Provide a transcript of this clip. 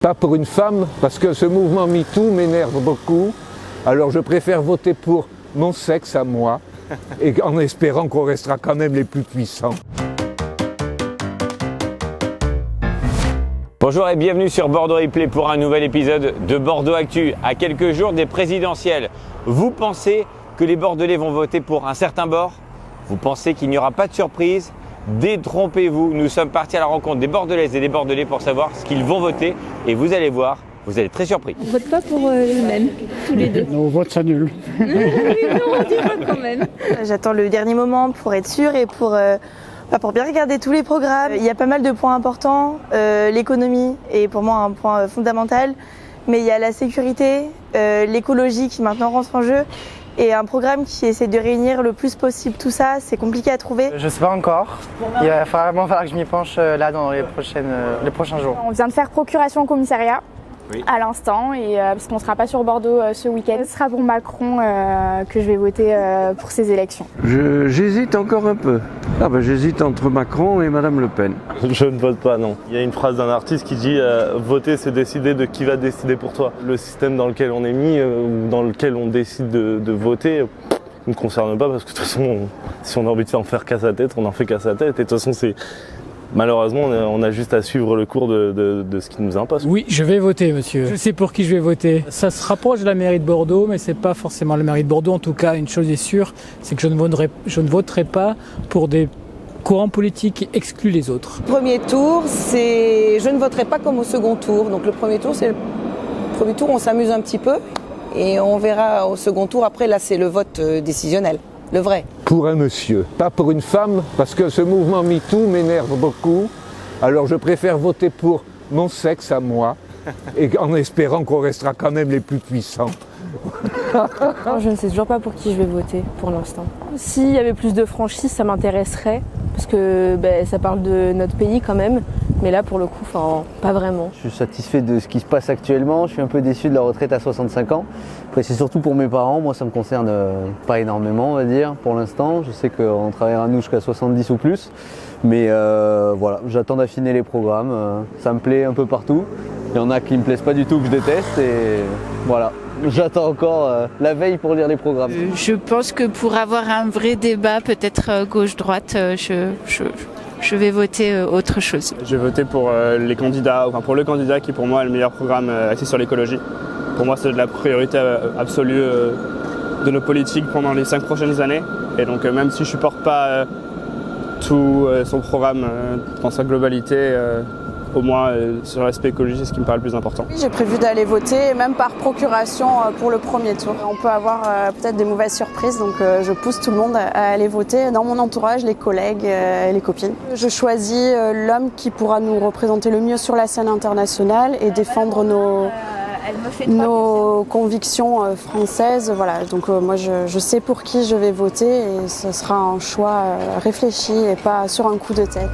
Pas pour une femme, parce que ce mouvement MeToo m'énerve beaucoup. Alors je préfère voter pour mon sexe à moi, et en espérant qu'on restera quand même les plus puissants. Bonjour et bienvenue sur Bordeaux Replay pour un nouvel épisode de Bordeaux Actu. À quelques jours des présidentielles, vous pensez que les Bordelais vont voter pour un certain bord? Vous pensez qu'il n'y aura pas de surprise? Détrompez-vous, nous sommes partis à la rencontre des Bordelaises et des Bordelais pour savoir ce qu'ils vont voter et vous allez voir, vous allez être très surpris. On vote pas pour les mêmes, tous les deux. Nos votes s'annulent. Oui, non, on dit vote quand même. J'attends le dernier moment pour être sûre et pour bien regarder tous les programmes. Il y a pas mal de points importants. L'économie est pour moi un point fondamental, mais il y a la sécurité, l'écologie qui maintenant rentre en jeu. Et un programme qui essaie de réunir le plus possible tout ça, c'est compliqué à trouver. Je sais pas encore. Il va vraiment falloir que je m'y penche là dans les prochains jours. On vient de faire procuration au commissariat. Oui. À l'instant, et parce qu'on ne sera pas sur Bordeaux ce week-end. Ce sera pour Macron que je vais voter pour ces élections. J'hésite encore un peu. J'hésite entre Macron et Madame Le Pen. Je ne vote pas, non. Il y a une phrase d'un artiste qui dit voter, c'est décider de qui va décider pour toi. Le système dans lequel on est mis ou dans lequel on décide de voter ne me concerne pas parce que de toute façon, si on a envie de s'en faire qu'à sa tête, on en fait qu'à sa tête. Et de toute façon, malheureusement, on a juste à suivre le cours de ce qui nous impose. Oui, je vais voter, monsieur. Je sais pour qui je vais voter. Ça se rapproche de la mairie de Bordeaux, mais c'est pas forcément la mairie de Bordeaux. En tout cas, une chose est sûre, c'est que je ne voterai pas pour des courants politiques qui excluent les autres. Premier tour, je ne voterai pas comme au second tour. Donc le premier tour, on s'amuse un petit peu et on verra au second tour. Après, là, c'est le vote décisionnel. Le vrai. Pour un monsieur, pas pour une femme, parce que ce mouvement MeToo m'énerve beaucoup. Alors je préfère voter pour mon sexe à moi, et en espérant qu'on restera quand même les plus puissants. Non, je ne sais toujours pas pour qui je vais voter pour l'instant. S'il y avait plus de franchise, ça m'intéresserait, parce que ça parle de notre pays quand même. Mais là, pour le coup, pas vraiment. Je suis satisfait de ce qui se passe actuellement. Je suis un peu déçu de la retraite à 65 ans. Après, c'est surtout pour mes parents. Moi, ça me concerne pas énormément, on va dire, pour l'instant. Je sais qu'on travaillera nous jusqu'à 70 ou plus. Mais voilà, j'attends d'affiner les programmes. Ça me plaît un peu partout. Il y en a qui me plaisent pas du tout, que je déteste. Et voilà, j'attends encore la veille pour lire les programmes. Je pense que pour avoir un vrai débat, peut-être gauche-droite, je vais voter autre chose. Je vais voter pour pour le candidat qui pour moi a le meilleur programme axé sur l'écologie. Pour moi, c'est de la priorité absolue de nos politiques pendant les 5 prochaines années. Et donc même si je ne supporte pas tout son programme dans sa globalité, au moins sur l'aspect écologique, c'est ce qui me paraît le plus important. J'ai prévu d'aller voter, même par procuration pour le premier tour. On peut avoir peut-être des mauvaises surprises, donc je pousse tout le monde à aller voter. Dans mon entourage, les collègues et les copines. Je choisis l'homme qui pourra nous représenter le mieux sur la scène internationale et défendre nos convictions françaises. Voilà. Donc moi, je sais pour qui je vais voter et ce sera un choix réfléchi et pas sur un coup de tête.